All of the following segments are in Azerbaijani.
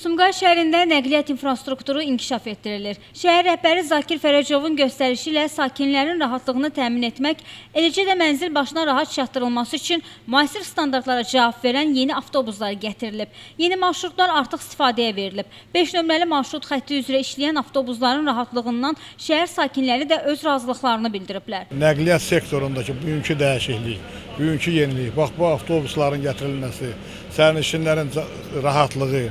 Sumqayıt şəhərində nəqliyyat infrastrukturu inkişaf etdirilir. Şəhər rəhbəri Zakir Fərəcovun göstərişi ilə sakinlərin rahatlığını təmin etmək, eləcə də mənzil başına rahat çatdırılması üçün müasir standartlara cavab verən yeni avtobuslar gətirilib. Yeni marşrutlar artıq istifadəyə verilib. 5 nömrəli marşrut xətti üzrə işləyən avtobusların rahatlığından şəhər sakinləri də öz razılıqlarını bildiriblər. Nəqliyyat sektorundakı bugünkü dəyişiklik, bugünkü yenilik, bax bu avtobusların gətirilməsi, sərnişinlərin rahatlığı,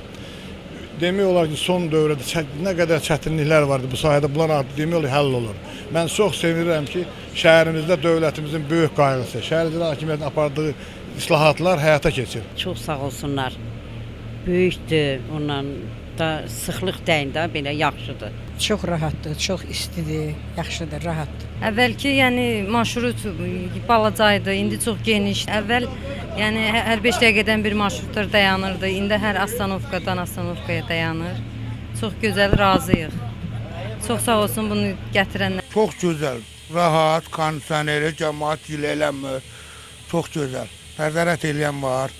demək olar ki, son dövrdə nə qədər çətinliklər vardı bu sahədə, bunlar artıq demək olar həll olur. Mən çox sevinirəm ki, şəhərimizdə dövlətimizin böyük qayğısı, şəhər icra hakimiyyətinin apardığı islahatlar həyata keçir. Çox sağ olsunlar. Böyükdür, ondan da sıxlıq dəyində belə yaxşıdır. Çox rahatdır, çox istidir, yaxşıdır, rahatdır. Əvvəlki marşrut balaca idi, indi çox geniş. Əvvəl hər 5 dəqiqədən bir marşrutlar dayanırdı. İndi hər astanovkadan astanovkaya dayanır. Çox gözəl, razıyıq. Çox sağ olsun bunu gətirənlər. Çox gözəl, rahat, kondisioneri, cəmaət gilə eləmir. Çox gözəl. Pərdərət eləyən var.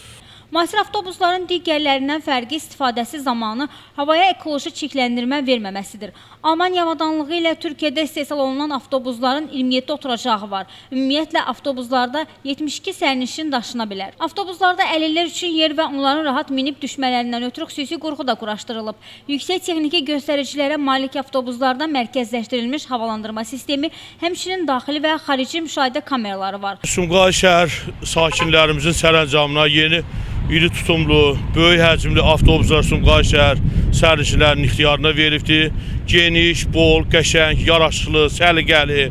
Müasir avtobusların digərlərindən fərqi istifadəsi zamanı havaya ekoloji çirkləndirmə verməməsidir. Almaniya avadanlığı ilə Türkiyədə istehsal olunan avtobusların 27 oturacağı var. Ümumiyyətlə avtobuslarda 72 sərnişin daşına bilər. Avtobuslarda əlillər üçün yer və onların rahat minib düşmələrindən ötürü xüsusi qurğu da quraşdırılıb. Yüksək texniki göstəricilərə malik avtobuslarda mərkəzləşdirilmiş havalandırma sistemi, həmçinin daxili və xarici müşahidə kameraları var. Sumqayıt şəhər sakinlərimizin sərəncamına yeni iri tutumlu, böyük həcmli avtobuslar Sumqayıt şəhər sərnişinlərinin ixtiyarına veribdir. Geniş, bol, qəşəng, yaraşıqlı, səliqəli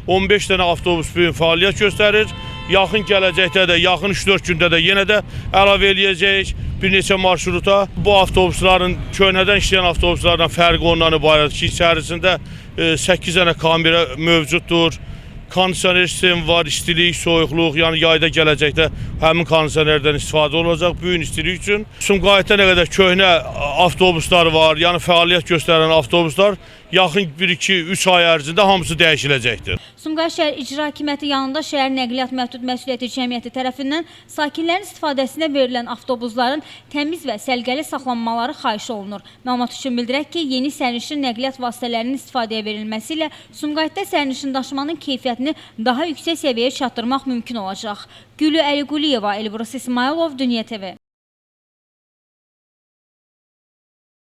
15 dənə avtobus bu gün fəaliyyət göstərir. Yaxın gələcəkdə də, yaxın 3-4 gündə də yenə də əlavə eləyəcəyik bir neçə marşruta. Bu avtobusların, köhnədən işləyən avtobuslardan fərqi ondan ibarətdir ki, içərisində 8 dənə kamera mövcuddur. Kondisioner sistemi var, istilik, soyuqluq, yəni yayda gələcəkdə həmin kondisionerdən istifadə olacaq bu gün istilik üçün. Sumqayıtda nə qədər köhnə avtobuslar var, yəni fəaliyyət göstərən avtobuslar yaxın 1-2-3 ay ərzində hamısı dəyişiləcəkdir. Sumqayıt şəhər icra hakimiyyəti yanında şəhər nəqliyyat məhdud məsuliyyəti cəmiyyəti tərəfindən sakinlərin istifadəsinə verilən avtobusların təmiz və səliqəli saxlanmaları xahiş olunur. Məlumat üçün bildirək ki, yeni sərnişin nəqliyyat vasitələrinin istifadəyə verilməsi ilə Sumqayıtda sərnişin daşımanın keyfiyyətini daha yüksək səviyyəyə çatdırmaq mümkün olacaq. Gülü Əliquliyeva, Elbrus İsmailov, Dünya TV.